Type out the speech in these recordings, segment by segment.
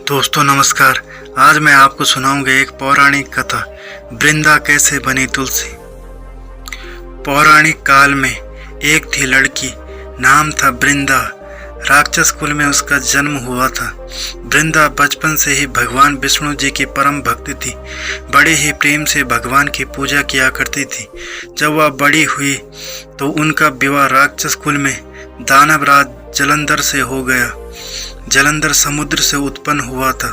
दोस्तों नमस्कार। आज मैं आपको सुनाऊंगा एक पौराणिक कथा, वृंदा कैसे बनी तुलसी। पौराणिक काल में एक थी लड़की, नाम था वृंदा। राक्षस कुल में उसका जन्म हुआ था। वृंदा बचपन से ही भगवान विष्णु जी की परम भक्ति थी। बड़े ही प्रेम से भगवान की पूजा किया करती थी। जब वह बड़ी हुई तो उनका विवाह राक्षस कुल में दानवराज जलंधर से हो गया। जलंधर समुद्र से उत्पन्न हुआ था।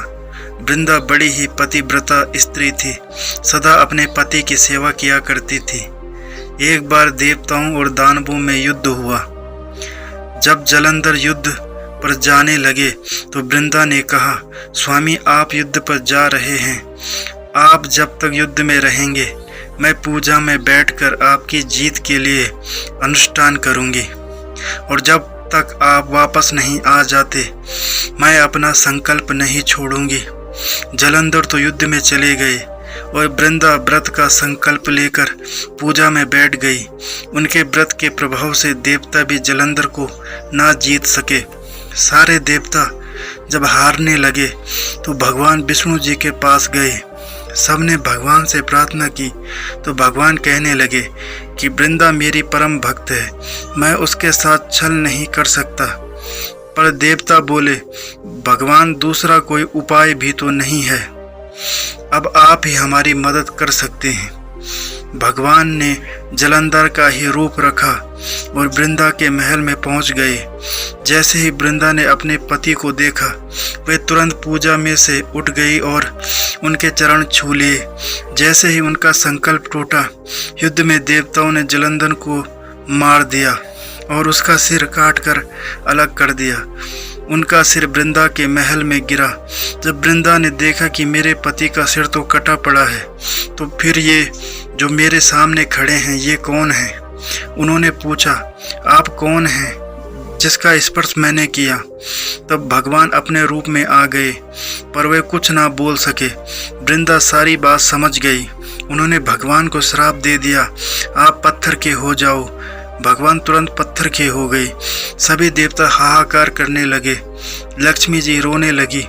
वृंदा बड़ी ही पतिव्रता स्त्री थी, सदा अपने पति की सेवा किया करती थी। एक बार देवताओं और दानवों में युद्ध हुआ। जब जलंधर युद्ध पर जाने लगे तो वृंदा ने कहा, स्वामी आप युद्ध पर जा रहे हैं, आप जब तक युद्ध में रहेंगे मैं पूजा में बैठकर आपकी जीत के लिए अनुष्ठान करूंगी, और जब तक आप वापस नहीं आ जाते मैं अपना संकल्प नहीं छोड़ूंगी। जलंधर तो युद्ध में चले गए और वृंदा व्रत का संकल्प लेकर पूजा में बैठ गई। उनके व्रत के प्रभाव से देवता भी जलंधर को ना जीत सके। सारे देवता जब हारने लगे तो भगवान विष्णु जी के पास गए। सबने भगवान से प्रार्थना की तो भगवान कहने लगे कि वृंदा मेरी परम भक्त है, मैं उसके साथ छल नहीं कर सकता। पर देवता बोले, भगवान दूसरा कोई उपाय भी तो नहीं है, अब आप ही हमारी मदद कर सकते हैं। भगवान ने जलंधर का ही रूप रखा और वृंदा के महल में पहुंच गए। जैसे ही वृंदा ने अपने पति को देखा वे तुरंत पूजा में से उठ गई और उनके चरण छू लिए। जैसे ही उनका संकल्प टूटा, युद्ध में देवताओं ने जलंधर को मार दिया और उसका सिर काटकर अलग कर दिया। उनका सिर वृंदा के महल में गिरा। जब वृंदा ने देखा कि मेरे पति का सिर तो कटा पड़ा है, तो फिर ये जो मेरे सामने खड़े हैं ये कौन है? उन्होंने पूछा, आप कौन हैं जिसका स्पर्श मैंने किया? तब भगवान अपने रूप में आ गए, पर वे कुछ ना बोल सके। वृंदा सारी बात समझ गई। उन्होंने भगवान को श्राप दे दिया, आप पत्थर के हो जाओ। भगवान तुरंत पत्थर के हो गए। सभी देवता हाहाकार करने लगे। लक्ष्मी जी रोने लगी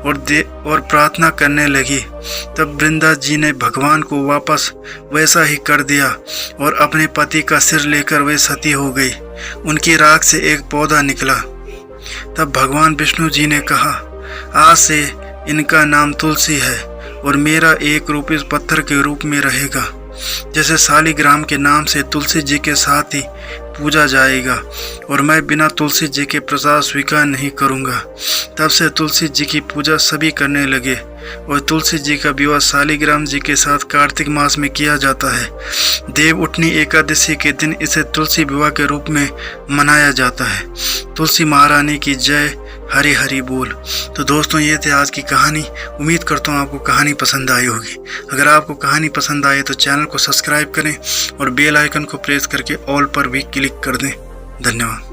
और प्रार्थना करने लगी। तब वृंदा जी ने भगवान को वापस वैसा ही कर दिया और अपने पति का सिर लेकर वे सती हो गई। उनकी राख से एक पौधा निकला। तब भगवान विष्णु जी ने कहा, आज से इनका नाम तुलसी है और मेरा एक रूप इस पत्थर के रूप में रहेगा। जैसे शालिग्राम के नाम से तुलसी जी के साथ ही पूजा जाएगा, और मैं बिना तुलसी जी के प्रसाद स्वीकार नहीं करूंगा। तब से तुलसी जी की पूजा सभी करने लगे और तुलसी जी का विवाह शालिग्राम जी के साथ कार्तिक मास में किया जाता है। देव उठनी एकादशी के दिन इसे तुलसी विवाह के रूप में मनाया जाता है। तुलसी महारानी की जय, हरि हरि बोल। तो दोस्तों ये थे आज की कहानी। उम्मीद करता हूँ आपको कहानी पसंद आई होगी। अगर आपको कहानी पसंद आए तो चैनल को सब्सक्राइब करें और बेल आइकन को प्रेस करके ऑल पर भी क्लिक कर दें। धन्यवाद।